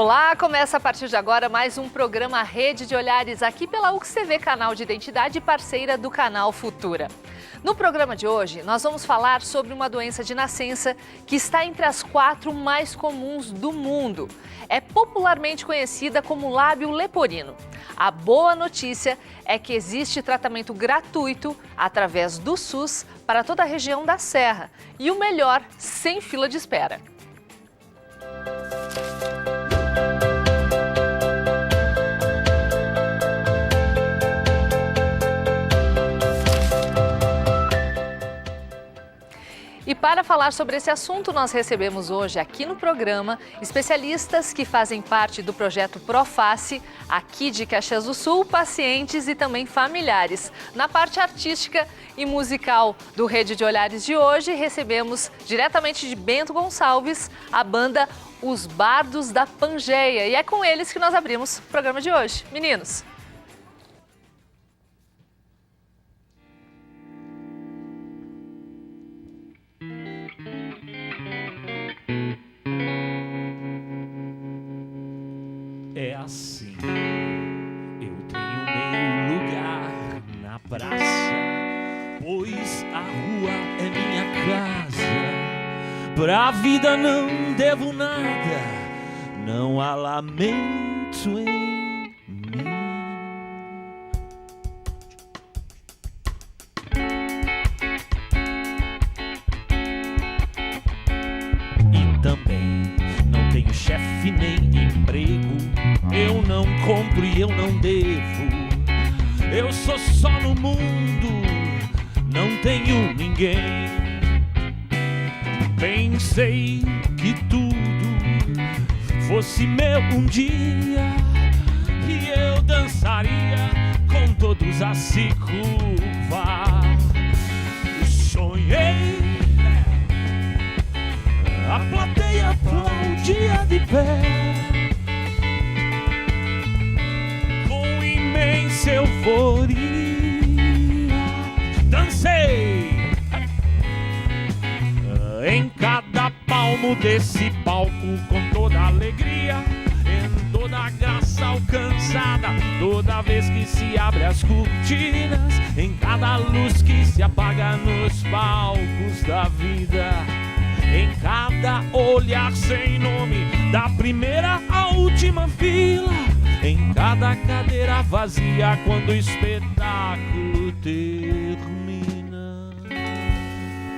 Olá, começa a partir de agora mais um programa Rede de Olhares aqui pela UXTV, canal de identidade e parceira do canal Futura. No programa de hoje, nós vamos falar sobre uma doença de nascença que está entre as 4 mais comuns do mundo. É popularmente conhecida como lábio leporino. A boa notícia é que existe tratamento gratuito através do SUS para toda a região da Serra. E o melhor, sem fila de espera. E para falar sobre esse assunto, nós recebemos hoje aqui no programa especialistas que fazem parte do projeto Proface, aqui de Caxias do Sul, pacientes e também familiares. Na parte artística e musical do Rede de Olhares de hoje, recebemos diretamente de Bento Gonçalves a banda Os Bardos da Pangeia. E é com eles que nós abrimos o programa de hoje. Meninos! É assim, eu tenho meu lugar na praça, pois a rua é minha casa. Pra vida não devo nada, não há lamento em mim. E também não tenho chefe nem emprego. Eu não compro e eu não devo. Eu sou só no mundo, não tenho ninguém. Pensei que tudo fosse meu um dia e eu dançaria com todos a se curvar. Sonhei, a plateia aplaudia de pé. Euforia, dancei em cada palmo desse palco com toda alegria, em toda graça alcançada, toda vez que se abre as cortinas, em cada luz que se apaga nos palcos da vida, em cada olhar sem nome, da primeira à última fila, em cada cadeira vazia quando o espetáculo termina.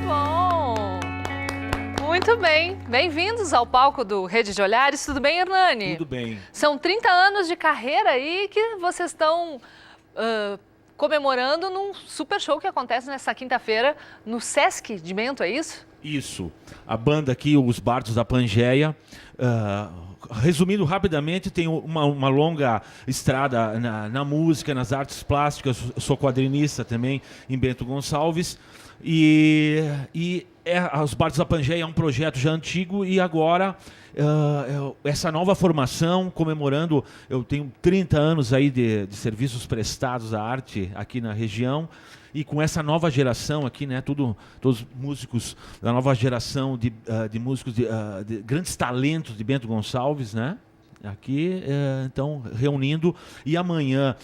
Bom, muito bem. Bem-vindos ao palco do Rede de Olhares. Tudo bem, Hernani? Tudo bem. São 30 anos de carreira aí que vocês estão comemorando num super show que acontece nessa quinta-feira no Sesc de Bento, é isso? Isso. A banda aqui, Os Bardos da Pangeia, resumindo rapidamente, tem uma longa estrada na música, nas artes plásticas. Eu sou quadrinista também em Bento Gonçalves. Os Bardos da Pangeia é um projeto já antigo e agora essa nova formação, comemorando, eu tenho 30 anos aí de serviços prestados à arte aqui na região. E com essa nova geração aqui, né, todos músicos da nova geração de músicos de grandes talentos de Bento Gonçalves, né? Aqui, então, reunindo. E amanhã,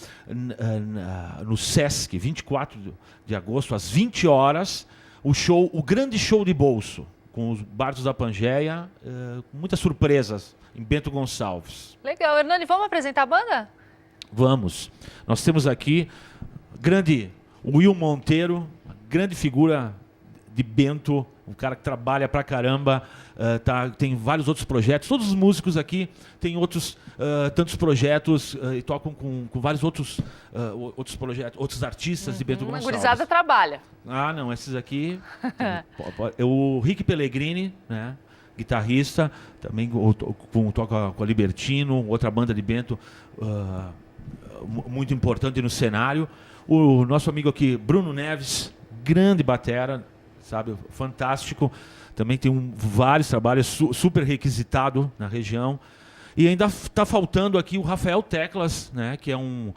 no Sesc, 24 de agosto, às 20 horas, o grande show de bolso, com os Bardos da Pangeia, muitas surpresas em Bento Gonçalves. Legal. Hernani, vamos apresentar a banda? Vamos. Nós temos aqui o Will Monteiro, grande figura de Bento, um cara que trabalha pra caramba, tem vários outros projetos. Todos os músicos aqui têm tantos projetos e tocam com vários outros projetos, outros artistas de Bento Gonçalves. A gurizada trabalha. Ah, não, esses aqui... o Rick Pellegrini, né, guitarrista, também toca com a Libertino, outra banda de Bento muito importante no cenário. O nosso amigo aqui, Bruno Neves, grande batera, sabe, fantástico. Também tem vários trabalhos, super requisitado na região. E ainda está faltando aqui o Rafael Teclas, né, que é um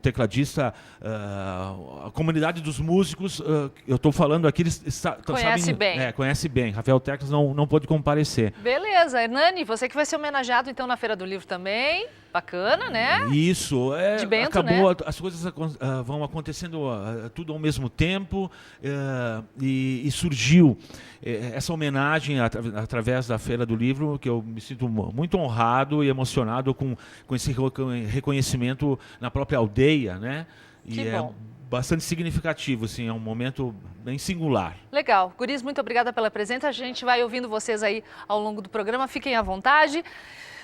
tecladista, a comunidade dos músicos, eu estou falando aqui, eles conhece bem. Conhece bem. Rafael Teclas não pôde comparecer. Beleza. Hernani, você que vai ser homenageado então na Feira do Livro também. Bacana, né? Isso. De Bento, acabou, né? as coisas vão acontecendo tudo ao mesmo tempo e surgiu essa homenagem através da Feira do Livro, que eu me sinto muito honrado e emocionado com esse reconhecimento na própria aldeia, né? Que bom. Bastante significativo, assim, é um momento bem singular. Legal. Guris, muito obrigada pela presença. A gente vai ouvindo vocês aí ao longo do programa. Fiquem à vontade.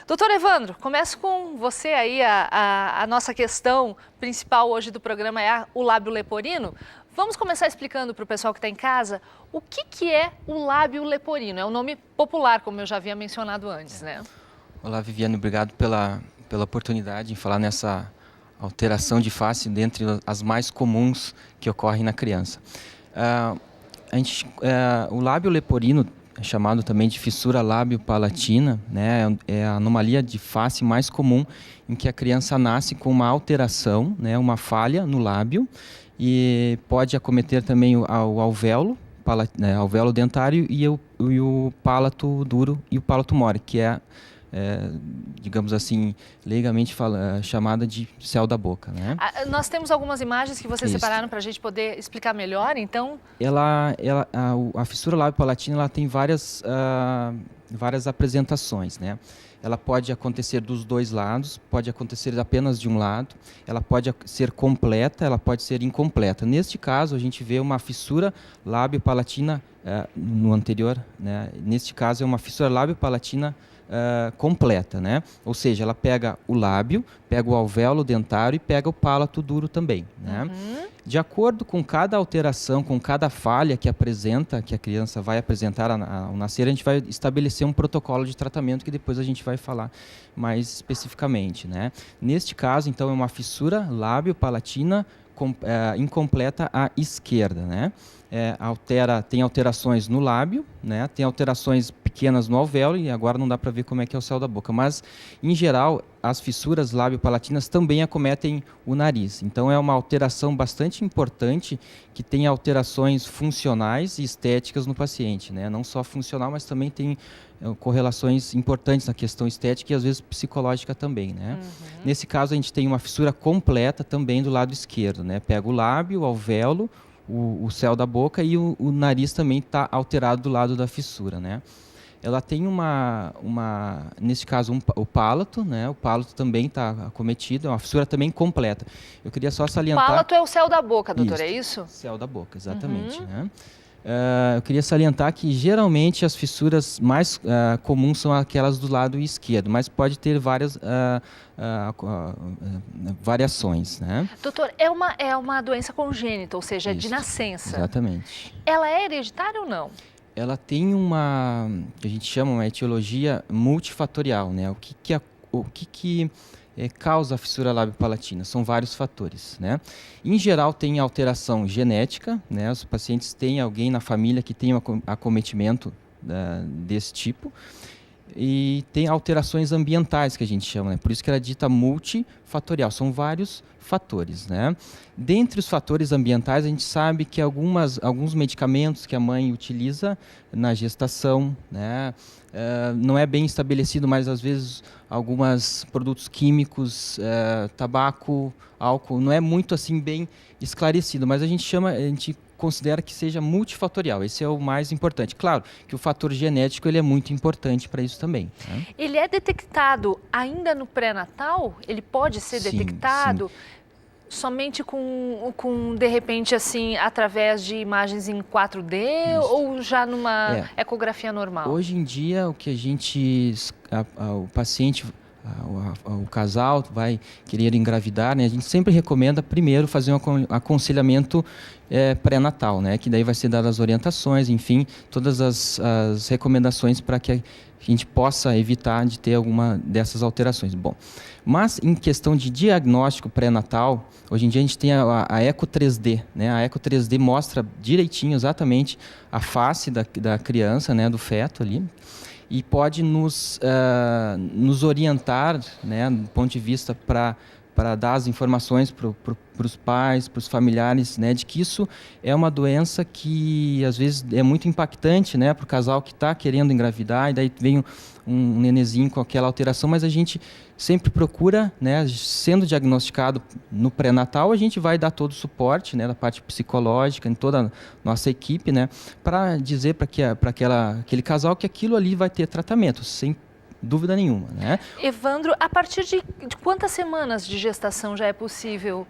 Doutor Evandro, começo com você aí. A nossa questão principal hoje do programa é o lábio leporino. Vamos começar explicando para o pessoal que está em casa o que é o lábio leporino. É um nome popular, como eu já havia mencionado antes, né? Olá, Viviane, obrigado pela oportunidade de falar nessa alteração de face dentre as mais comuns que ocorrem na criança. O lábio leporino, chamado também de fissura lábio-palatina, né, é a anomalia de face mais comum em que a criança nasce com uma alteração, né, uma falha no lábio, e pode acometer também o alvéolo, alvéolo dentário e o palato duro e o palato mole, que é, digamos assim, legalmente chamada de céu da boca, né? Nós temos algumas imagens que vocês separaram para a gente poder explicar melhor, então? A fissura lábio-palatina, ela tem várias apresentações, né? Ela pode acontecer dos dois lados, pode acontecer apenas de um lado, ela pode ser completa, ela pode ser incompleta. Neste caso, a gente vê uma fissura lábio-palatina no anterior, né? Neste caso, é uma fissura lábio-palatina completa, né? Ou seja, ela pega o lábio, pega o alvéolo dentário e pega o palato duro também, né? Uhum. De acordo com cada alteração, com cada falha que a criança vai apresentar ao nascer, a gente vai estabelecer um protocolo de tratamento que depois a gente vai falar mais especificamente, né? Neste caso, então, é uma fissura lábio-palatina incompleta à esquerda, né? Tem alterações no lábio, né? Tem alterações pequenas no alvéolo, e agora não dá para ver como é que é o céu da boca, mas em geral as fissuras lábio-palatinas também acometem o nariz. Então é uma alteração bastante importante que tem alterações funcionais e estéticas no paciente, né? Não só funcional, mas também tem correlações importantes na questão estética e às vezes psicológica também, né? Uhum. Nesse caso a gente tem uma fissura completa também do lado esquerdo, né? Pega o lábio, o alvéolo, o céu da boca, e o nariz também está alterado do lado da fissura, né? Ela tem nesse caso, o palato, né? O palato também está acometido, é uma fissura também completa. Eu queria só salientar... O palato é o céu da boca, doutor, é isso? Céu da boca, exatamente. Uhum. Né? Eu queria salientar que geralmente as fissuras mais comuns são aquelas do lado esquerdo, mas pode ter várias variações, né? Doutor, é uma doença congênita, ou seja, é de nascença. Exatamente. Ela é hereditária ou não? Ela tem que a gente chama uma etiologia multifatorial, né? O que causa a fissura lábio-palatina? São vários fatores, né? Em geral, tem alteração genética, né? Os pacientes têm alguém na família que tem um acometimento desse tipo. E tem alterações ambientais, que a gente chama, né? Por isso que ela é dita multifatorial. São vários fatores, né? Dentre os fatores ambientais, a gente sabe que alguns medicamentos que a mãe utiliza na gestação, né? Não é bem estabelecido, mas às vezes alguns produtos químicos, tabaco, álcool, não é muito assim bem esclarecido, mas a gente considera que seja multifatorial. Esse é o mais importante. Claro que o fator genético ele é muito importante para isso também, né? Ele é detectado ainda no pré-natal? Ele pode ser detectado? Sim. Somente com, de repente, assim, através de imagens em 4D ou já numa ecografia normal? Hoje em dia, o que o paciente, o casal vai querer engravidar, né? A gente sempre recomenda primeiro fazer um aconselhamento pré-natal, né? Que daí vai ser dadas as orientações, enfim, todas as recomendações para que a gente possa evitar de ter alguma dessas alterações. Bom, mas em questão de diagnóstico pré-natal, hoje em dia a gente tem a Eco 3D, né? A Eco 3D mostra direitinho exatamente a face da criança, né? Do feto ali. e pode nos orientar, né, do ponto de vista para dar as informações para os pais, para os familiares, né, de que isso é uma doença que às vezes é muito impactante, né, para o casal que está querendo engravidar, e daí vem um nenezinho com aquela alteração, mas a gente sempre procura, né, sendo diagnosticado no pré-natal, a gente vai dar todo o suporte, né, da parte psicológica, em toda a nossa equipe, né, para dizer para aquele casal que aquilo ali vai ter tratamento, sem dúvida nenhuma, né? Evandro, a partir de quantas semanas de gestação já é possível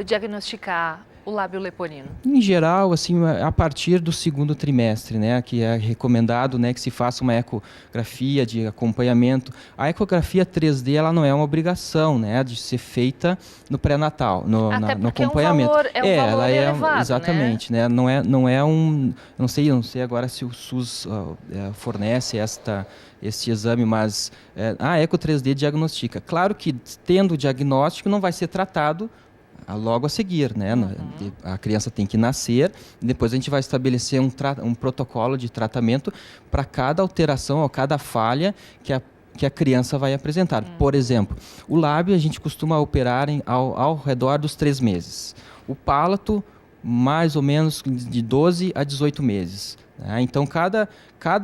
diagnosticar o lábio leporino? Em geral, assim, a partir do segundo trimestre, né, que é recomendado, né, que se faça uma ecografia de acompanhamento. A ecografia 3D, ela não é uma obrigação, né, de ser feita no pré-natal, no acompanhamento. É um valor elevado, exatamente, né? Não é um, não sei agora se o SUS fornece este exame, mas a Eco 3D diagnostica. Claro que tendo o diagnóstico não vai ser tratado logo a seguir, né? A criança tem que nascer, depois a gente vai estabelecer um protocolo de tratamento para cada alteração ou cada falha que a criança vai apresentar. Por exemplo, o lábio a gente costuma operar ao redor dos 3 meses. O palato, mais ou menos de 12 a 18 meses. Né? Então, cada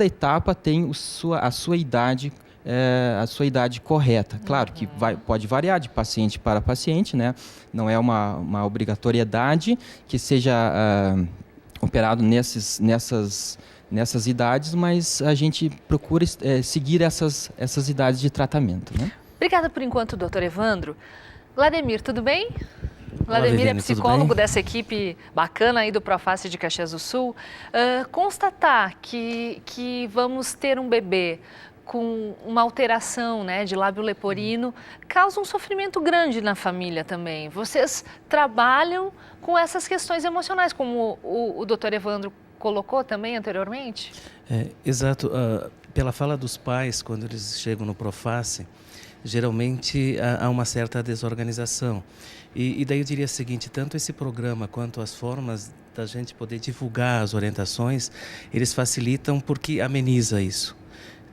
etapa tem a sua idade correta. Claro que pode variar de paciente para paciente, né? Não é uma obrigatoriedade que seja operado nessas idades, mas a gente procura seguir essas idades de tratamento, né? Obrigada por enquanto, doutor Evandro. Vladimir, tudo bem? Olá, Vladimir Viviane, é psicólogo dessa equipe bacana aí do Proface de Caxias do Sul. Constatar que vamos ter um bebê com uma alteração, né, de lábio leporino causa um sofrimento grande na família também. Vocês trabalham com essas questões emocionais, como o doutor Evandro colocou também anteriormente? Exato. Pela fala dos pais, quando eles chegam no Proface, geralmente há uma certa desorganização. E daí eu diria o seguinte, tanto esse programa quanto as formas da gente poder divulgar as orientações, eles facilitam porque ameniza isso.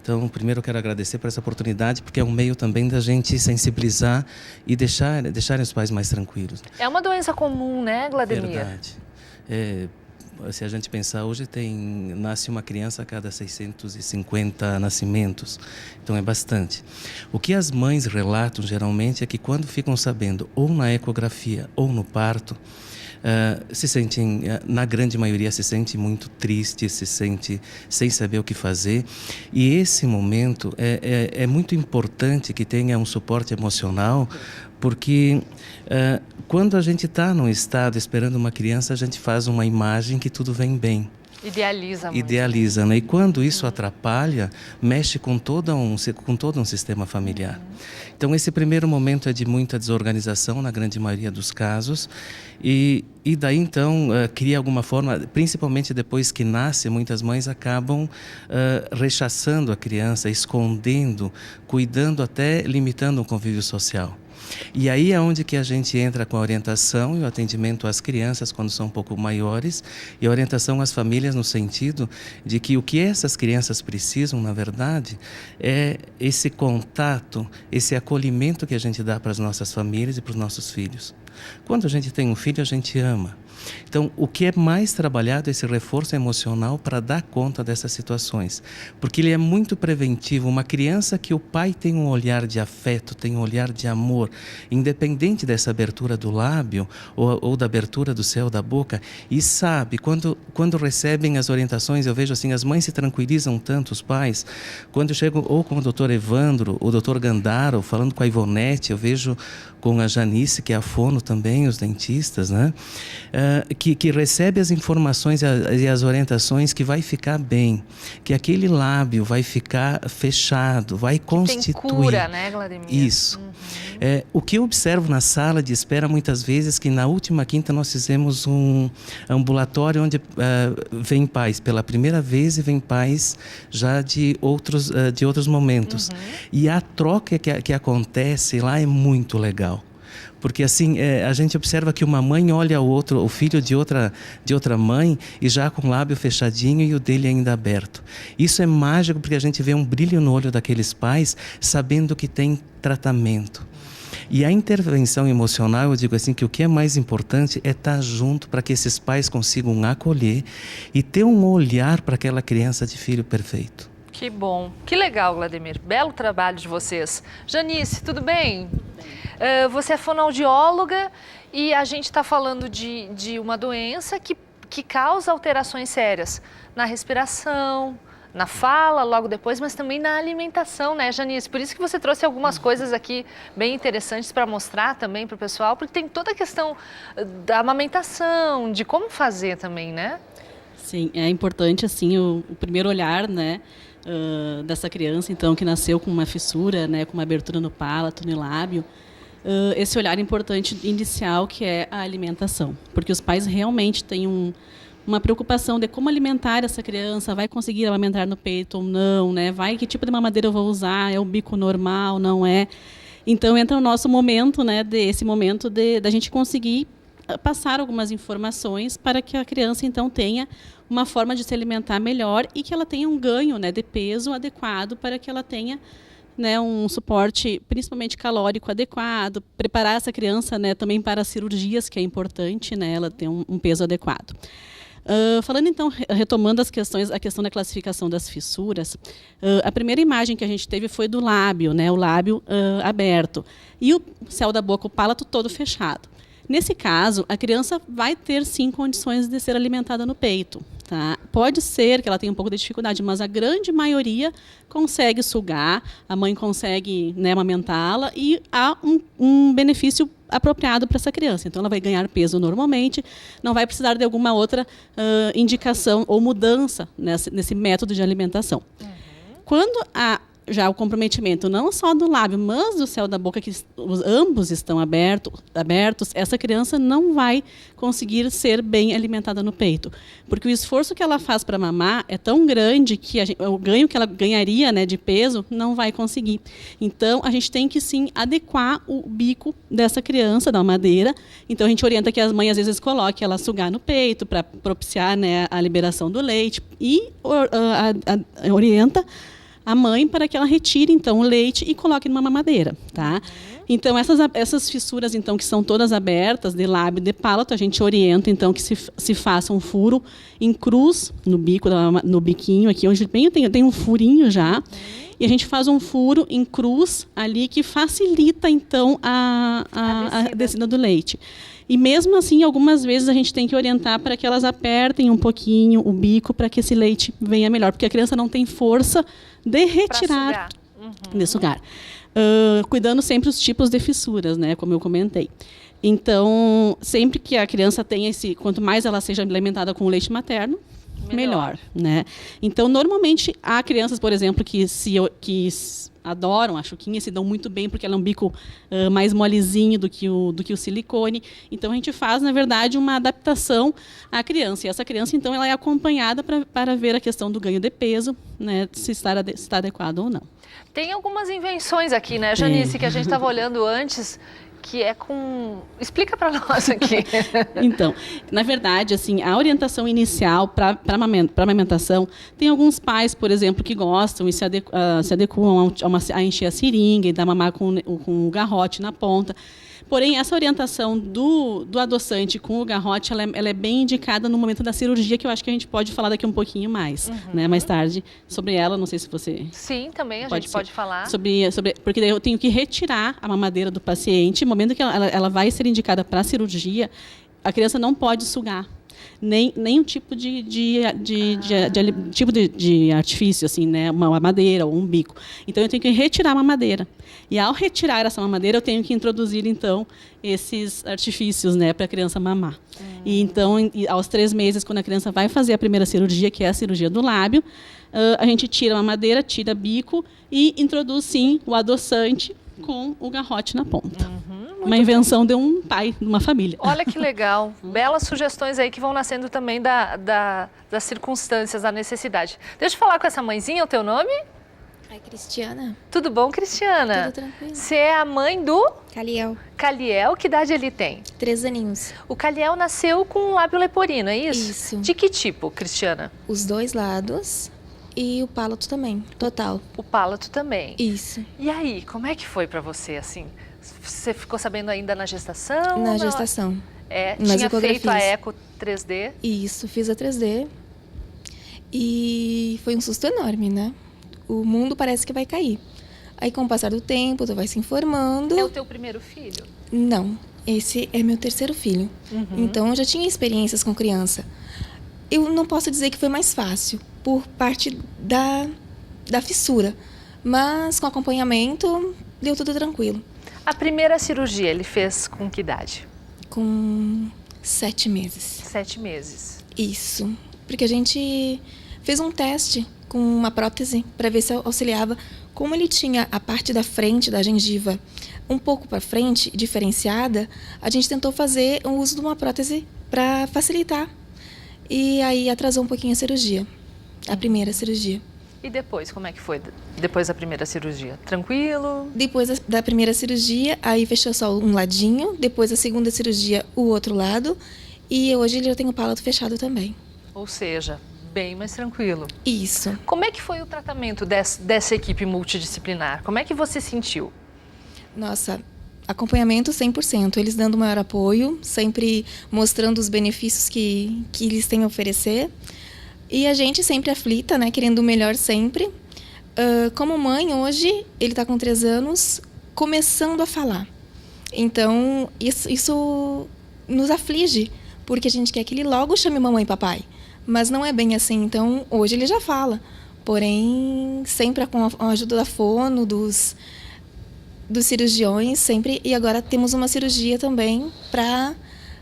Então, primeiro eu quero agradecer por essa oportunidade, porque é um meio também da gente sensibilizar e deixarem os pais mais tranquilos. É uma doença comum, né, Vladimir? Verdade. Se a gente pensar, hoje nasce uma criança a cada 650 nascimentos, então é bastante. O que as mães relatam geralmente é que quando ficam sabendo, ou na ecografia ou no parto, se sentem, na grande maioria, se sente muito triste, se sente sem saber o que fazer. E esse momento é muito importante que tenha um suporte emocional, porque quando a gente está num estado esperando uma criança, a gente faz uma imagem que tudo vem bem. Idealiza muito. Idealiza, né? E quando isso atrapalha, mexe com todo um sistema familiar. Então, esse primeiro momento é de muita desorganização, na grande maioria dos casos, e daí, então, cria alguma forma, principalmente depois que nasce, muitas mães acabam rechaçando a criança, escondendo, cuidando até limitando o convívio social. E aí é onde que a gente entra com a orientação e o atendimento às crianças quando são um pouco maiores, e a orientação às famílias no sentido de que o que essas crianças precisam, na verdade, é esse contato, esse acolhimento que a gente dá para as nossas famílias e para os nossos filhos. Quando a gente tem um filho, a gente ama. Então, o que é mais trabalhado é esse reforço emocional para dar conta dessas situações, porque ele é muito preventivo. Uma criança que o pai tem um olhar de afeto, tem um olhar de amor, independente dessa abertura do lábio ou da abertura do céu da boca, e sabe, quando recebem as orientações, eu vejo assim, as mães se tranquilizam tanto, os pais, quando eu chego ou com o doutor Evandro, o doutor Gandaro, falando com a Ivonete, eu vejo com a Janice, que é a fono também, os dentistas, né? Que recebe as informações e as orientações que vai ficar bem, que aquele lábio vai ficar fechado, vai constituir. Tem cura, né, Vladimir? Isso. O que eu observo na sala de espera, muitas vezes, que na última quinta nós fizemos um ambulatório onde vem pais pela primeira vez e vem pais já de outros momentos. E a troca que acontece lá é muito legal. Porque assim, a gente observa que uma mãe olha o filho de outra mãe e já com o lábio fechadinho e o dele ainda aberto. Isso é mágico porque a gente vê um brilho no olho daqueles pais sabendo que tem tratamento. E a intervenção emocional, eu digo assim, que o que é mais importante é estar junto para que esses pais consigam acolher e ter um olhar para aquela criança de filho perfeito. Que bom. Que legal, Vladimir. Belo trabalho de vocês. Janice, tudo bem? Você é fonoaudióloga e a gente está falando de uma doença que causa alterações sérias na respiração, na fala logo depois, mas também na alimentação, né, Janice? Por isso que você trouxe algumas coisas aqui bem interessantes para mostrar também para o pessoal, porque tem toda a questão da amamentação, de como fazer também, né? Sim, é importante, assim, o primeiro olhar, né, dessa criança, então, que nasceu com uma fissura, né, com uma abertura no palato, no lábio, esse olhar importante inicial que é a alimentação, porque os pais realmente têm uma preocupação de como alimentar essa criança, vai conseguir amamentar no peito ou não, né? Que tipo de mamadeira eu vou usar, é o bico normal, não é? Então entra o nosso momento, né, esse momento da gente conseguir passar algumas informações para que a criança então tenha uma forma de se alimentar melhor e que ela tenha um ganho, né, de peso adequado para que ela tenha, né, um suporte principalmente calórico adequado, preparar essa criança, né, também para cirurgias, que é importante, né, ela ter um peso adequado. Falando então, retomando a questão da classificação das fissuras, a primeira imagem que a gente teve foi do lábio, né, o lábio aberto, e o céu da boca, o palato todo fechado. Nesse caso, a criança vai ter sim condições de ser alimentada no peito. Tá? Pode ser que ela tenha um pouco de dificuldade, mas a grande maioria consegue sugar, a mãe consegue, né, amamentá-la e há um benefício apropriado para essa criança. Então, ela vai ganhar peso normalmente, não vai precisar de alguma outra indicação ou mudança nesse método de alimentação. Quando já o comprometimento não só do lábio, mas do céu da boca, que ambos estão abertos, essa criança não vai conseguir ser bem alimentada no peito. Porque o esforço que ela faz para mamar é tão grande que o ganho que ela ganharia, né, de peso não vai conseguir. Então, a gente tem que, sim, adequar o bico dessa criança, da mamadeira. Então, a gente orienta que as mães, às vezes, coloquem ela sugar no peito para propiciar, né, a liberação do leite e orienta a mãe para que ela retire, então, o leite e coloque numa mamadeira, tá? Então, essas fissuras, então, que são todas abertas, de lábio e de palato, a gente orienta, então, que se faça um furo em cruz no bico, no biquinho aqui, onde tem um furinho já, e a gente faz um furo em cruz ali que facilita, então, a descida do leite. E mesmo assim, algumas vezes a gente tem que orientar para que elas apertem um pouquinho o bico para que esse leite venha melhor, porque a criança não tem força de retirar, de sugar. Cuidando sempre os tipos de fissuras, né, como eu comentei. Então, sempre que a criança tenha quanto mais ela seja alimentada com o leite materno, melhor, né? Então, normalmente, há crianças, por exemplo, que adoram a chuquinha, se dão muito bem porque ela é um bico mais molezinho do que o silicone. Então, a gente faz, na verdade, uma adaptação à criança. E essa criança, então, ela é acompanhada para ver a questão do ganho de peso, né, se está adequado ou não. Tem algumas invenções aqui, né, Janice, que a gente estava olhando antes, que é com... Explica para nós aqui. Então, na verdade, assim, a orientação inicial para amamentação, tem alguns pais, por exemplo, que gostam e se adequam a encher a seringa e dar mamar com o garrote na ponta. Porém, essa orientação do adoçante com o garrote, ela é bem indicada no momento da cirurgia, que eu acho que a gente pode falar daqui um pouquinho mais, né, mais tarde, sobre ela. Não sei se você... Sim, também a gente pode falar. Porque daí eu tenho que retirar a mamadeira do paciente. No momento que ela vai ser indicada para a cirurgia, a criança não pode sugar. Nem tipo de artifício, assim, né? Uma mamadeira ou um bico. Então, eu tenho que retirar a mamadeira. E, ao retirar essa mamadeira, eu tenho que introduzir, então, esses artifícios, né? Para a criança mamar. E, então, aos 3 meses, quando a criança vai fazer a primeira cirurgia, que é a cirurgia do lábio, a gente tira a mamadeira, tira bico e introduz, sim, o adoçante com o garrote na ponta. Uma invenção de um pai, de uma família. Olha que legal. Belas sugestões aí que vão nascendo também das circunstâncias, da necessidade. Deixa eu falar com essa mãezinha, o teu nome? Ai, Cristiana. Tudo bom, Cristiana? Tudo tranquilo. Você é a mãe do Caliel, Caliel. Que idade ele tem? 3 aninhos. O Caliel nasceu com lábio leporino, é isso? Isso. De que tipo, Cristiana? Os 2 lados e o palato também, total. O palato também. Isso. E aí, como é que foi pra você, assim? Você ficou sabendo ainda na gestação? Na gestação. É, nas tinha feito a ecografias. eco 3D? Isso, fiz a 3D. E foi um susto enorme, né? O mundo parece que vai cair. Aí, com o passar do tempo, tu vai se informando. É o teu primeiro filho? Não, esse é meu 3º filho. Então, eu já tinha experiências com criança. Eu não posso dizer que foi mais fácil, por parte da fissura. Mas, com acompanhamento, deu tudo tranquilo. A primeira cirurgia ele fez com que idade? Com 7 meses. 7 meses. Isso. Porque a gente fez um teste com uma prótese para ver se auxiliava. Como ele tinha a parte da frente da gengiva um pouco para frente, diferenciada, a gente tentou fazer o uso de uma prótese para facilitar. E aí atrasou um pouquinho a cirurgia, a primeira cirurgia. E depois, como é que foi? Depois da primeira cirurgia? Tranquilo? Depois da primeira cirurgia, aí fechou só um ladinho. Depois da segunda cirurgia, o outro lado. E hoje ele já tem o palato fechado também. Ou seja, bem mais tranquilo. Isso. Como é que foi o tratamento dessa equipe multidisciplinar? Como é que você sentiu? Nossa, acompanhamento 100%. Eles dando maior apoio, sempre mostrando os benefícios que eles têm a oferecer. E a gente sempre aflita, né? Querendo o melhor sempre. Como mãe, hoje, ele está com 3 anos, começando a falar. Então, isso nos aflige, porque a gente quer que ele logo chame mamãe e papai. Mas não é bem assim. Então, hoje ele já fala. Porém, sempre com a ajuda da fono, dos cirurgiões, sempre. E agora temos uma cirurgia também para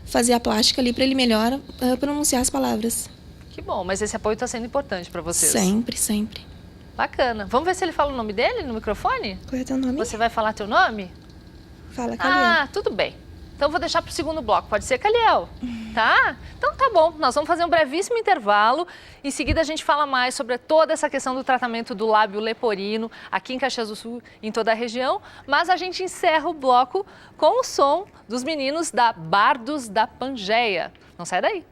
fazer a plástica ali, para ele melhor pronunciar as palavras. Que bom, mas esse apoio está sendo importante para vocês. Sempre, sempre. Bacana. Vamos ver se ele fala o nome dele no microfone? Qual é teu nome? Você vai falar teu nome? Fala, Caliel. Ah, tudo bem. Então vou deixar para o segundo bloco. Pode ser, Caliel? Tá? Então tá bom. Nós vamos fazer um brevíssimo intervalo. Em seguida a gente fala mais sobre toda essa questão do tratamento do lábio leporino aqui em Caxias do Sul, em toda a região. Mas a gente encerra o bloco com o som dos meninos da Bardos da Pangeia. Não sai daí.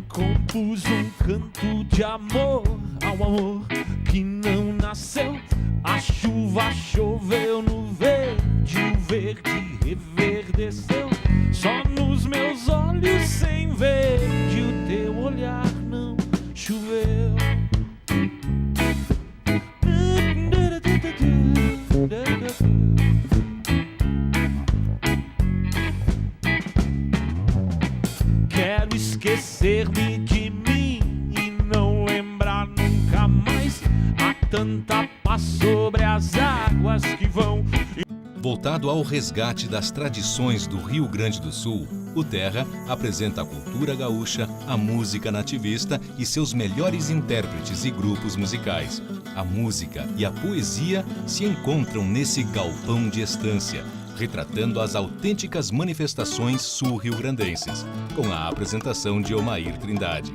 Compus um canto de amor ao amor que não nasceu. A chuva choveu no verde, o verde reverdeceu. Só nos meus olhos sem verde o teu olhar não choveu. Quero esquecer-me de mim e não lembrar nunca mais. Há tanta paz sobre as águas que vão. Voltado ao resgate das tradições do Rio Grande do Sul, o Terra apresenta a cultura gaúcha, a música nativista e seus melhores intérpretes e grupos musicais. A música e a poesia se encontram nesse galpão de estância, retratando as autênticas manifestações sul-riograndenses, com a apresentação de Omair Trindade.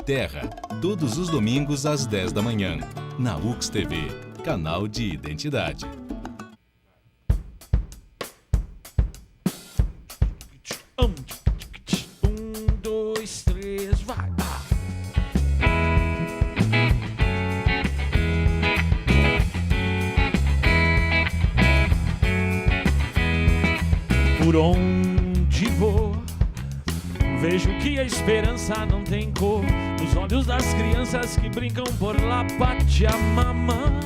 Terra, todos os domingos às 10 da manhã, na UX TV, canal de identidade. Dois, três, vai! Por onde vou, vejo que a esperança não tem cor. Nos olhos das crianças que brincam por lá, Pachamama.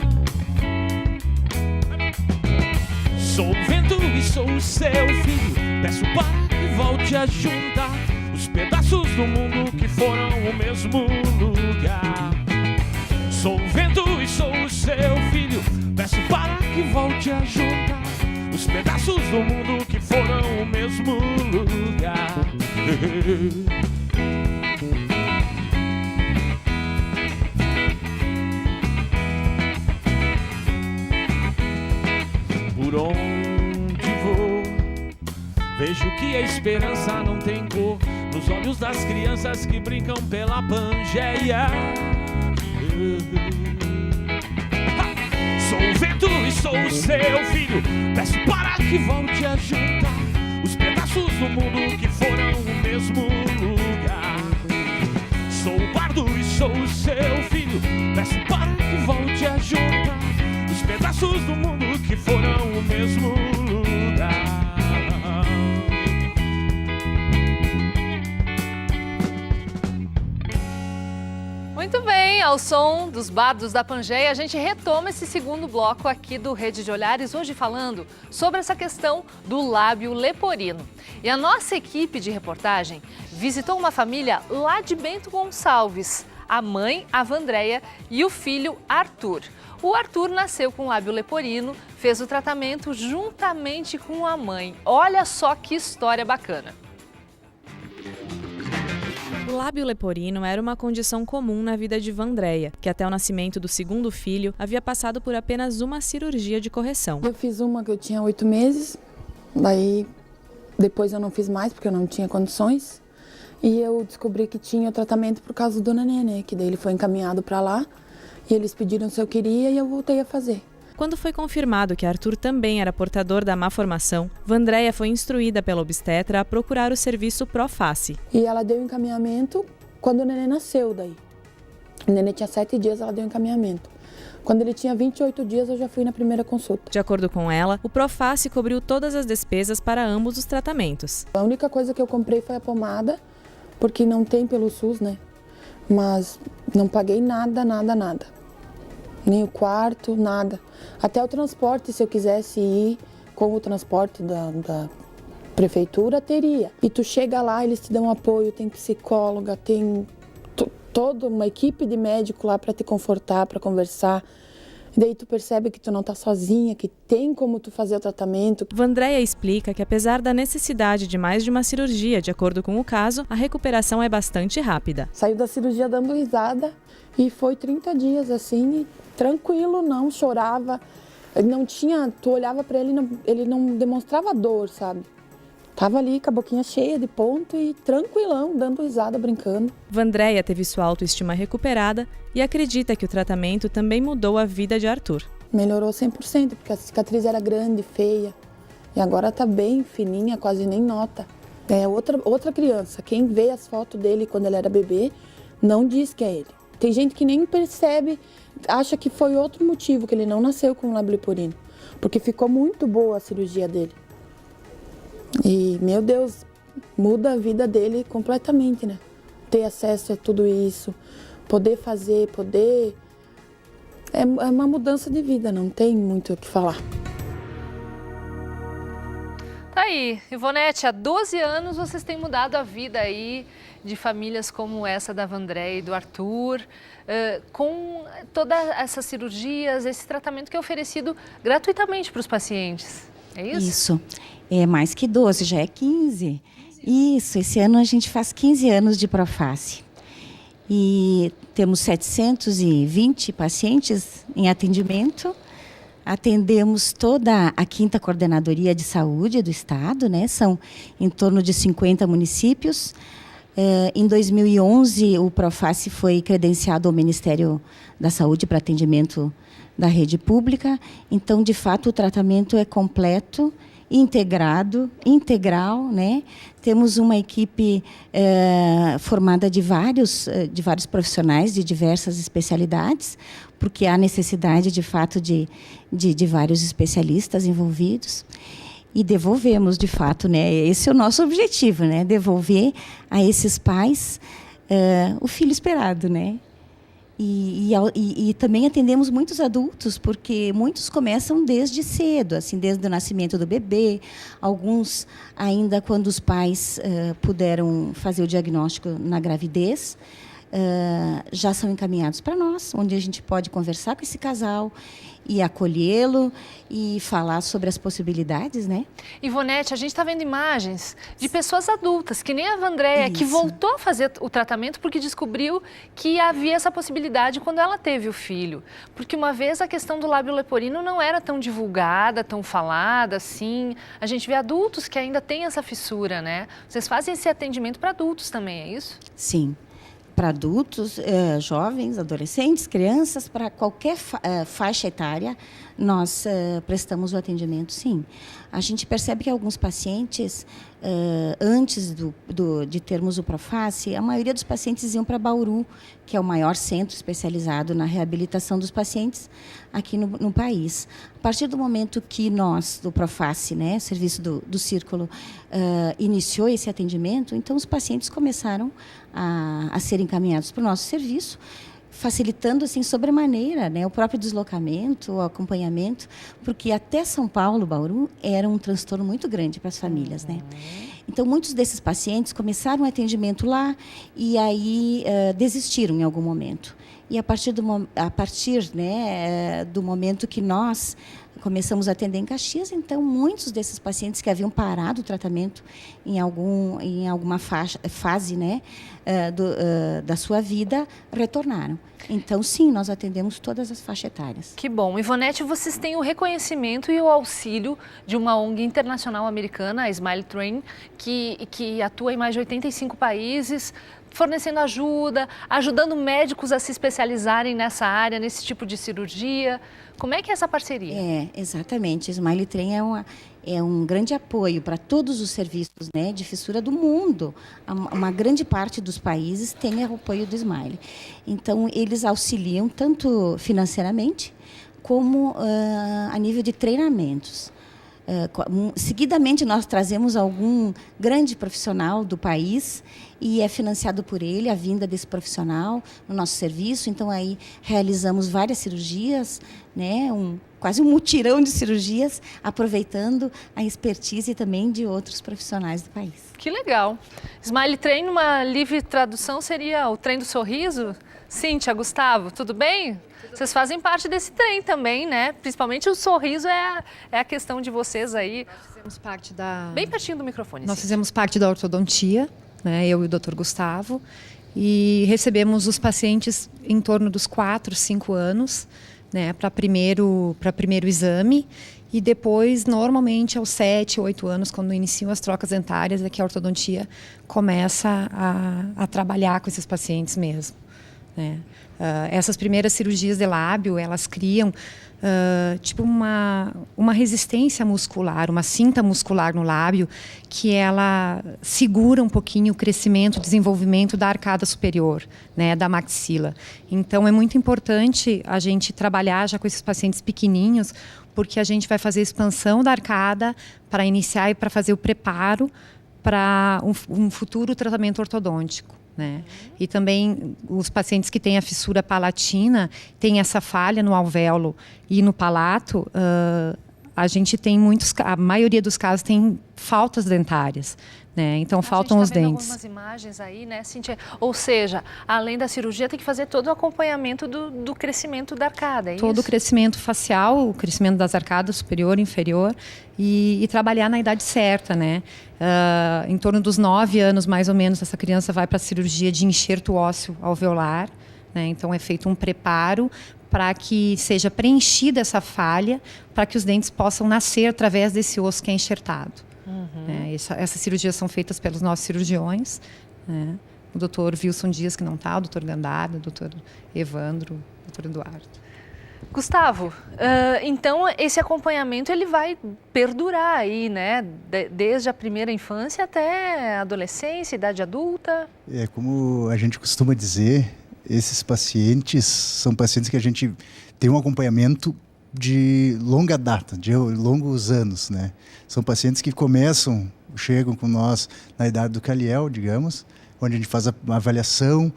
Sou o vento e sou o seu filho. Peço para que volte a juntar os pedaços do mundo que foram o mesmo lugar. Sou o vento e sou o seu filho. Peço para que volte a juntar os pedaços do mundo que foram o mesmo lugar. que a esperança não tem cor, nos olhos das crianças que brincam pela Pangeia. Sou o vento e sou o seu filho, peço para que volte a juntar os pedaços do mundo que foram o mesmo lugar. Sou o bardo e sou o seu filho, peço para que volte a juntar os pedaços do mundo que foram o mesmo lugar. Muito bem, ao som dos bardos da Pangeia, a gente retoma esse segundo bloco aqui do Rede de Olhares, hoje falando sobre essa questão do lábio leporino. E a nossa equipe de reportagem visitou uma família lá de Bento Gonçalves, a mãe, a Vandréia, e o filho, Arthur. O Arthur nasceu com lábio leporino, fez o tratamento juntamente com a mãe. Olha só que história bacana. O lábio leporino era uma condição comum na vida de Vandréia, que até o nascimento do segundo filho havia passado por apenas uma cirurgia de correção. Eu fiz uma que eu tinha 8 meses, daí depois eu não fiz mais porque eu não tinha condições. E eu descobri que tinha o tratamento por causa do neném, né? Que daí ele foi encaminhado para lá e eles pediram se eu queria e eu voltei a fazer. Quando foi confirmado que Arthur também era portador da má formação, Vandréia foi instruída pela obstetra a procurar o serviço Proface. E ela deu encaminhamento quando o neném nasceu daí. O neném tinha 7 dias, ela deu encaminhamento. Quando ele tinha 28 dias, eu já fui na primeira consulta. De acordo com ela, o Proface cobriu todas as despesas para ambos os tratamentos. A única coisa que eu comprei foi a pomada, porque não tem pelo SUS, né? Mas não paguei nada. Nem o quarto, nada. Até o transporte, se eu quisesse ir com o transporte da prefeitura, teria. E tu chega lá, eles te dão apoio, tem psicóloga, tem toda uma equipe de médico lá para te confortar, para conversar. Daí tu percebe que tu não tá sozinha, que tem como tu fazer o tratamento. Vandréia explica que apesar da necessidade de mais de uma cirurgia, de acordo com o caso, a recuperação é bastante rápida. Saiu da cirurgia dando risada e foi 30 dias assim, e tranquilo, não chorava. Ele não tinha, tu olhava para ele não demonstrava dor, sabe? Tava ali com a boquinha cheia de ponto e tranquilão, dando risada, brincando. Vandréia teve sua autoestima recuperada e acredita que o tratamento também mudou a vida de Arthur. Melhorou 100%, porque a cicatriz era grande, feia. E agora tá bem fininha, quase nem nota. É outra criança. Quem vê as fotos dele quando ele era bebê, não diz que é ele. Tem gente que nem percebe, acha que foi outro motivo, que ele não nasceu com lábio leporino. Porque ficou muito boa a cirurgia dele. E, meu Deus, muda a vida dele completamente, né? Ter acesso a tudo isso, poder fazer, É uma mudança de vida, não tem muito o que falar. Tá aí, Ivonete, há 12 anos vocês têm mudado a vida aí de famílias como essa da Vandréia e do Arthur, com todas essas cirurgias, esse tratamento que é oferecido gratuitamente para os pacientes, é isso? Isso, é mais que 12, já é 15. Isso, esse ano a gente faz 15 anos de Proface. E temos 720 pacientes em atendimento. Atendemos toda a 5ª Coordenadoria de Saúde do Estado, né? São em torno de 50 municípios. Em 2011, o Proface foi credenciado ao Ministério da Saúde para atendimento da rede pública. Então, de fato, o tratamento é completo, integral, né? Temos uma equipe formada de vários profissionais de diversas especialidades, porque há necessidade, de fato, de vários especialistas envolvidos. E devolvemos, de fato, né? Esse é o nosso objetivo, né? Devolver a esses pais o filho esperado, né? E também atendemos muitos adultos, porque muitos começam desde cedo, assim, desde o nascimento do bebê, alguns ainda quando os pais puderam fazer o diagnóstico na gravidez, já são encaminhados para nós, onde a gente pode conversar com esse casal e acolhê-lo e falar sobre as possibilidades, né? Ivonete, a gente está vendo imagens de pessoas adultas, que nem a Vandréia, que voltou a fazer o tratamento porque descobriu que havia essa possibilidade quando ela teve o filho. Porque uma vez a questão do lábio leporino não era tão divulgada, tão falada assim. A gente vê adultos que ainda têm essa fissura, né? Vocês fazem esse atendimento para adultos também, é isso? Sim. Para adultos, jovens, adolescentes, crianças, para qualquer faixa etária, nós prestamos o atendimento, sim. A gente percebe que alguns pacientes, antes de termos o Proface, a maioria dos pacientes iam para Bauru, que é o maior centro especializado na reabilitação dos pacientes aqui no país. A partir do momento que nós, do Proface, né, serviço do Círculo, iniciou esse atendimento, então os pacientes começaram a serem encaminhados para o nosso serviço, facilitando assim sobremaneira, né, o próprio deslocamento, o acompanhamento, porque até São Paulo, Bauru, era um transtorno muito grande para as famílias, né? Então muitos desses pacientes começaram o atendimento lá e aí desistiram em algum momento. E a partir do momento que nós começamos a atender em Caxias, então muitos desses pacientes que haviam parado o tratamento em alguma fase, né, da sua vida, retornaram. Então, sim, nós atendemos todas as faixas etárias. Que bom. Ivonete, vocês têm o reconhecimento e o auxílio de uma ONG internacional americana, a Smile Train, que atua em mais de 85 países, fornecendo ajuda, ajudando médicos a se especializarem nessa área, nesse tipo de cirurgia. Como é que é essa parceria? Exatamente. Smile Train é um grande apoio para todos os serviços, né, de fissura do mundo. Uma grande parte dos países tem o apoio do Smile. Então, eles auxiliam tanto financeiramente como a nível de treinamentos. Seguidamente, nós trazemos algum grande profissional do país e é financiado por ele a vinda desse profissional no nosso serviço. Então, aí realizamos várias cirurgias, né, quase um mutirão de cirurgias, aproveitando a expertise também de outros profissionais do país. Que legal. Smile Train, numa livre tradução, seria o trem do sorriso? Cíntia, Gustavo, tudo bem? Vocês fazem parte desse trem também, né? Principalmente o sorriso é a questão de vocês aí. Nós fizemos parte da... Bem pertinho do microfone. Nós fizemos parte da ortodontia, né? Eu e o Dr. Gustavo, e recebemos os pacientes em torno dos 4, 5 anos, né? Para primeiro exame. E depois, normalmente, aos 7, 8 anos, quando iniciam as trocas dentárias, é que a ortodontia começa a trabalhar com esses pacientes mesmo, né? Essas primeiras cirurgias de lábio, elas criam tipo uma resistência muscular, uma cinta muscular no lábio, que ela segura um pouquinho o crescimento, o desenvolvimento da arcada superior, né, da maxila. Então, é muito importante a gente trabalhar já com esses pacientes pequenininhos, porque a gente vai fazer a expansão da arcada para iniciar e para fazer o preparo para um futuro tratamento ortodôntico, né? E também os pacientes que têm a fissura palatina, têm essa falha no alvéolo e no palato, a gente tem a maioria dos casos tem faltas dentárias, né? Então faltam os dentes. Algumas imagens aí, né, Cíntia? Ou seja, além da cirurgia, tem que fazer todo o acompanhamento do crescimento da arcada, é todo isso? O crescimento facial, o crescimento das arcadas superior e inferior, e trabalhar na idade certa, né? Em torno dos 9 anos, mais ou menos, essa criança vai para a cirurgia de enxerto ósseo alveolar, né? Então é feito um preparo para que seja preenchida essa falha, para que os dentes possam nascer através desse osso que é enxertado. Essas cirurgias são feitas pelos nossos cirurgiões, né? O doutor Wilson Dias, que não está, o doutor Gandara, o doutor Evandro, o doutor Eduardo. Gustavo, então esse acompanhamento ele vai perdurar aí, né? Desde a primeira infância até a adolescência, idade adulta? Como a gente costuma dizer, esses pacientes são pacientes que a gente tem um acompanhamento de longa data, de longos anos, né? São pacientes que chegam com nós na idade do Caliel, digamos, onde a gente faz a avaliação.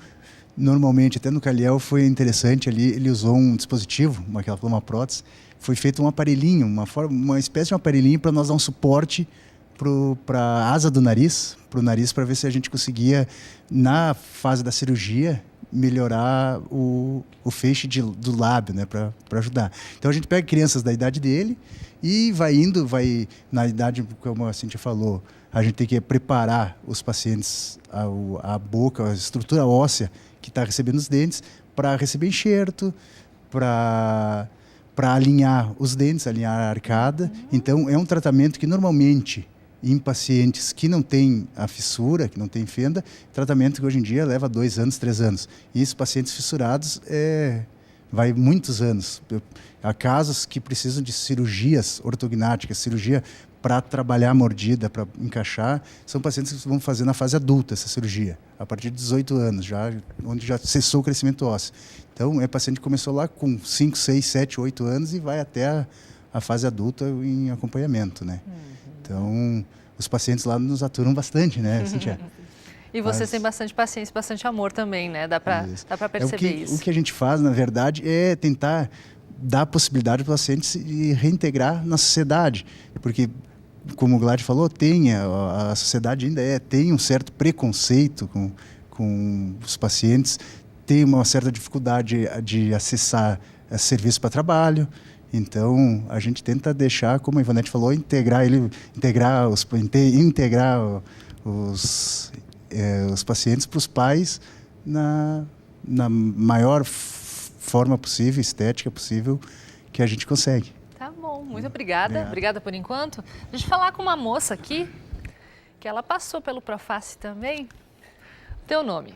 Normalmente, até no Caliel foi interessante ali, ele usou um dispositivo, uma prótese, foi feito um aparelhinho, uma espécie de um aparelhinho para nós dar um suporte para a asa do nariz, para o nariz, para ver se a gente conseguia, na fase da cirurgia, melhorar o feixe do lábio, né, para ajudar. Então a gente pega crianças da idade dele e vai na idade, como a Cíntia falou, a gente tem que preparar os pacientes, a boca, a estrutura óssea que está recebendo os dentes, para receber enxerto, para alinhar os dentes, alinhar a arcada. Então, é um tratamento que normalmente, em pacientes que não têm a fissura, que não têm fenda, tratamento que hoje em dia leva 2 anos, 3 anos. E esses pacientes fissurados vai muitos anos. Há casos que precisam de cirurgias ortognáticas, cirurgia para trabalhar a mordida, para encaixar. São pacientes que vão fazer na fase adulta essa cirurgia, a partir de 18 anos, onde já cessou o crescimento ósseo. Então, paciente que começou lá com 5, 6, 7, 8 anos e vai até a fase adulta em acompanhamento, né? Então, os pacientes lá nos aturam bastante, né, Cíntia? E vocês têm bastante paciência, bastante amor também, né? Dá para perceber isso. O que a gente faz, na verdade, é tentar dar a possibilidade para o paciente se reintegrar na sociedade. Porque, como o Glad falou, a sociedade ainda tem um certo preconceito com os pacientes, tem uma certa dificuldade de acessar serviços para trabalho. Então, a gente tenta deixar, como a Ivonete falou, integrar os pacientes para os pais na maior forma possível, estética possível, que a gente consegue. Tá bom, muito obrigada. Obrigada por enquanto. Deixa eu falar com uma moça aqui, que ela passou pelo Proface também. Teu nome?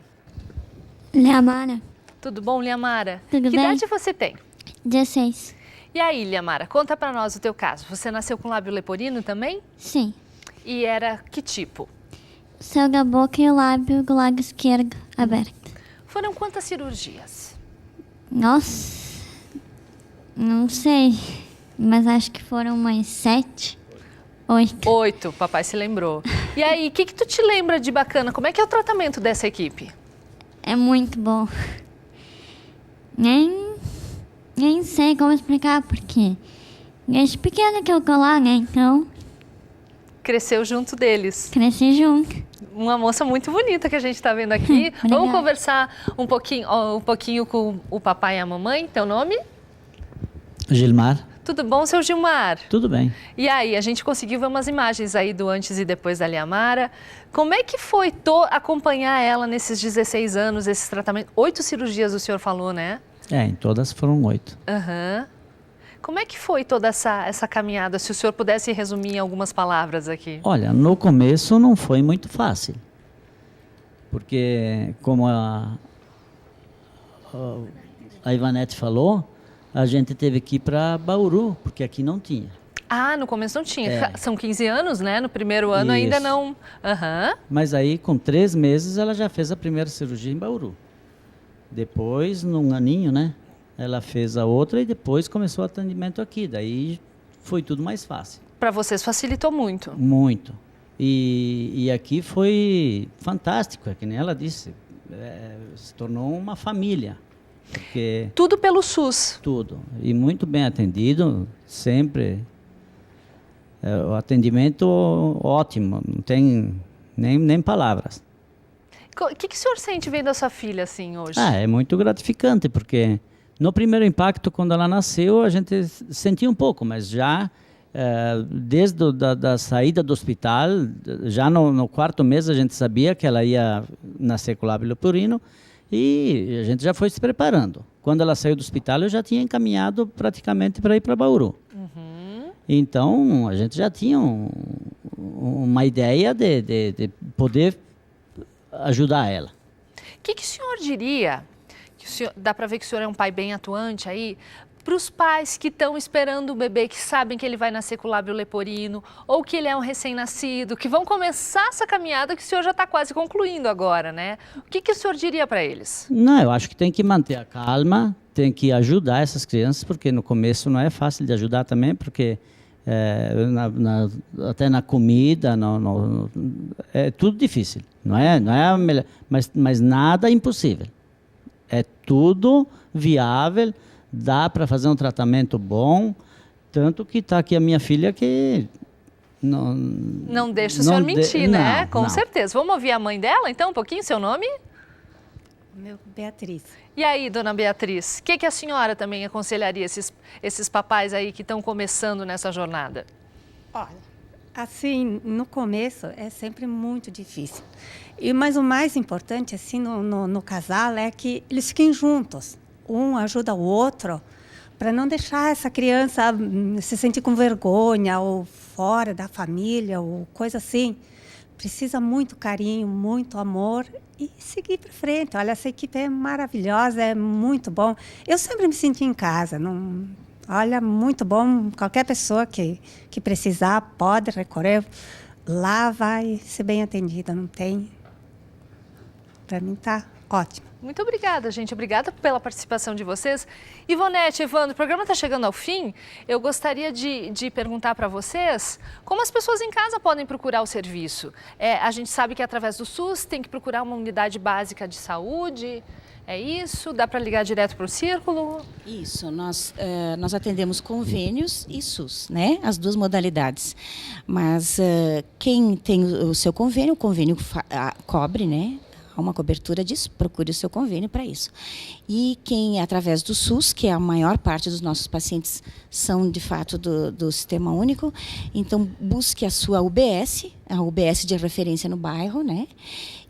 Liamara. Tudo bom, Liamara? Tudo que bem? idade você tem? 16. E aí, Liamara, conta pra nós o teu caso. Você nasceu com lábio leporino também? Sim. E era que tipo? Céu da boca e o lábio do lado esquerdo aberto. Foram quantas cirurgias? Nossa, não sei, mas acho que foram umas 7, 8. 8, papai se lembrou. E aí, o que tu te lembra de bacana? Como é que é o tratamento dessa equipe? É muito bom. Nem sei como explicar, porque desde pequena que eu tô lá, né, então... Cresceu junto deles. Cresci junto. Uma moça muito bonita que a gente está vendo aqui. Vamos conversar um pouquinho com o papai e a mamãe. Teu nome? Gilmar. Tudo bom, seu Gilmar? Tudo bem. E aí, a gente conseguiu ver umas imagens aí do antes e depois da Liamara. Como é que foi acompanhar ela nesses 16 anos, esses tratamentos? 8 cirurgias o senhor falou, né? Em todas foram 8. Aham. Como é que foi toda essa caminhada, se o senhor pudesse resumir em algumas palavras aqui? Olha, no começo não foi muito fácil, porque como a Ivonete falou, a gente teve que ir para Bauru, porque aqui não tinha. Ah, no começo não tinha. São 15 anos, né? No primeiro ano ainda não. Aham. Mas aí, com 3 meses, ela já fez a primeira cirurgia em Bauru. Depois, num aninho, né? Ela fez a outra e depois começou o atendimento aqui. Daí foi tudo mais fácil. Para vocês facilitou muito? Muito. E aqui foi fantástico, é que nem ela disse. Se tornou uma família. Porque tudo pelo SUS? Tudo. E muito bem atendido, sempre. O atendimento ótimo, não tem nem palavras. O que o senhor sente vendo a sua filha assim hoje? É muito gratificante, porque no primeiro impacto, quando ela nasceu, a gente sentia um pouco, mas já desde da saída do hospital, já no 4º mês a gente sabia que ela ia nascer com lábio leporino e a gente já foi se preparando. Quando ela saiu do hospital, eu já tinha encaminhado praticamente para ir para Bauru. Então, a gente já tinha uma ideia de poder ajudar ela. O que o senhor diria? Dá para ver que o senhor é um pai bem atuante aí, para os pais que estão esperando o bebê, que sabem que ele vai nascer com lábio leporino, ou que ele é um recém-nascido, que vão começar essa caminhada que o senhor já está quase concluindo agora, né? O que o senhor diria para eles? Não, eu acho que tem que manter a calma, tem que ajudar essas crianças, porque no começo não é fácil de ajudar também, porque até na comida, é tudo difícil. Não é a melhor, mas nada impossível. É tudo viável, dá para fazer um tratamento bom, tanto que está aqui a minha filha que... Não deixa o senhor mentir, né? Com certeza. Vamos ouvir a mãe dela, então, um pouquinho, seu nome? Beatriz. E aí, dona Beatriz, o que a senhora também aconselharia esses papais aí que estão começando nessa jornada? Olha, assim, no começo é sempre muito difícil. Mas o mais importante, assim, no casal é que eles fiquem juntos. Um ajuda o outro para não deixar essa criança se sentir com vergonha ou fora da família ou coisa assim. Precisa muito carinho, muito amor e seguir para frente. Olha, essa equipe é maravilhosa, é muito bom. Eu sempre me senti em casa. Olha, muito bom. Qualquer pessoa que precisar pode recorrer. Lá vai ser bem atendida, não tem. Para mim tá ótimo. Muito obrigada, gente. Obrigada pela participação de vocês. Ivonete, Evandro, o programa está chegando ao fim. Eu gostaria de perguntar para vocês como as pessoas em casa podem procurar o serviço. A gente sabe que através do SUS tem que procurar uma unidade básica de saúde. É isso? Dá para ligar direto para o Círculo? Isso, nós atendemos convênios e SUS, né? As duas modalidades. Mas quem tem o seu convênio, o convênio cobre, né? Há uma cobertura disso, procure o seu convênio para isso. E quem, através do SUS, que é a maior parte dos nossos pacientes são, de fato, do Sistema Único, então busque a sua UBS, a UBS de referência no bairro, né?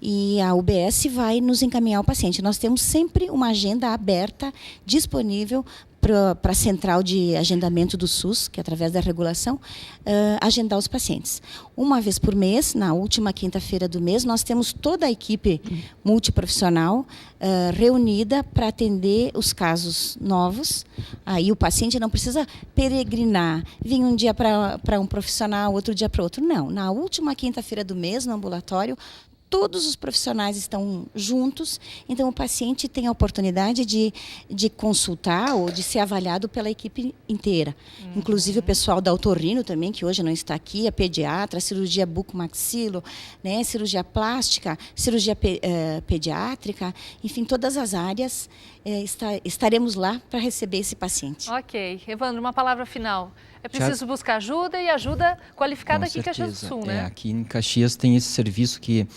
E a UBS vai nos encaminhar o paciente. Nós temos sempre uma agenda aberta, disponível para a central de agendamento do SUS, que através da regulação, agendar os pacientes. Uma vez por mês, na última quinta-feira do mês, nós temos toda a equipe multiprofissional reunida para atender os casos novos. Aí o paciente não precisa peregrinar, vir um dia para um profissional, outro dia para outro. Não, na última quinta-feira do mês, no ambulatório, todos os profissionais estão juntos, então o paciente tem a oportunidade de consultar ou de ser avaliado pela equipe inteira. Inclusive o pessoal da otorrino também, que hoje não está aqui, a pediatra, a cirurgia bucomaxilo, né, cirurgia plástica, cirurgia pediátrica, enfim, todas as áreas estaremos lá para receber esse paciente. Ok. Evandro, uma palavra final. É preciso buscar ajuda e ajuda qualificada aqui em Caxias do Sul, né? Aqui em Caxias tem esse serviço que,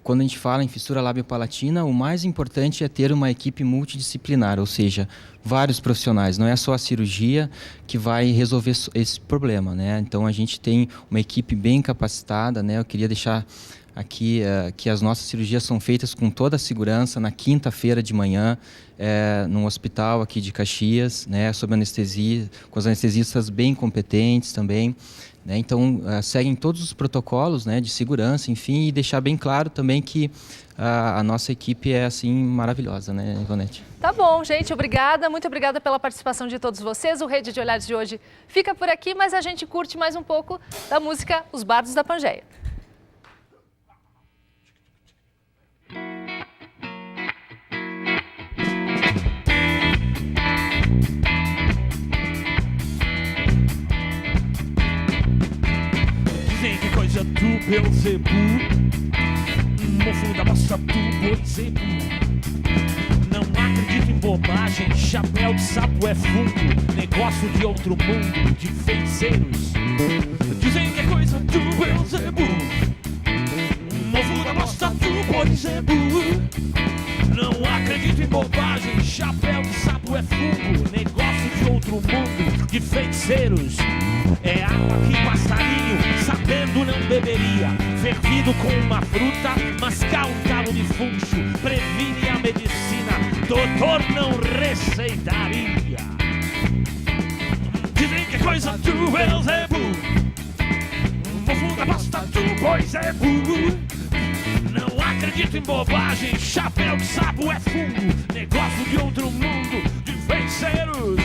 quando a gente fala em fissura lábio-palatina, o mais importante é ter uma equipe multidisciplinar, ou seja, vários profissionais. Não é só a cirurgia que vai resolver esse problema, né? Então a gente tem uma equipe bem capacitada, né? Eu queria deixar aqui que as nossas cirurgias são feitas com toda a segurança na quinta-feira de manhã, num hospital aqui de Caxias, né, sob anestesia, com os anestesistas bem competentes também, né, então seguem todos os protocolos, né, de segurança, enfim, e deixar bem claro também que a nossa equipe é assim maravilhosa, né, Ivonete? Tá bom, gente, obrigada, muito obrigada pela participação de todos vocês. O Rede de Olhares de hoje fica por aqui, mas a gente curte mais um pouco da música Os Bardos da Pangeia. Que coisa do Beelzebu, mofo da bossa do Boizebu. Não acredito em bobagem, chapéu de sapo é fungo, negócio de outro mundo, de feiticeiros. Dizem que é coisa do Beelzebu, mofo da bossa do Boizebu. Não acredito em bobagem, chapéu de sapo é fungo, negócio de outro mundo, de feiticeiros. É água que passarinho, sabendo não beberia, fervido com uma fruta, mascar um cabo de funcho, previne a medicina, doutor não receitaria. Dizem que é coisa do Beelzebu, mofo da bosta do Boizebu. Não acredito em bobagem, chapéu de sapo é fungo, negócio de outro mundo, de feiticeiros.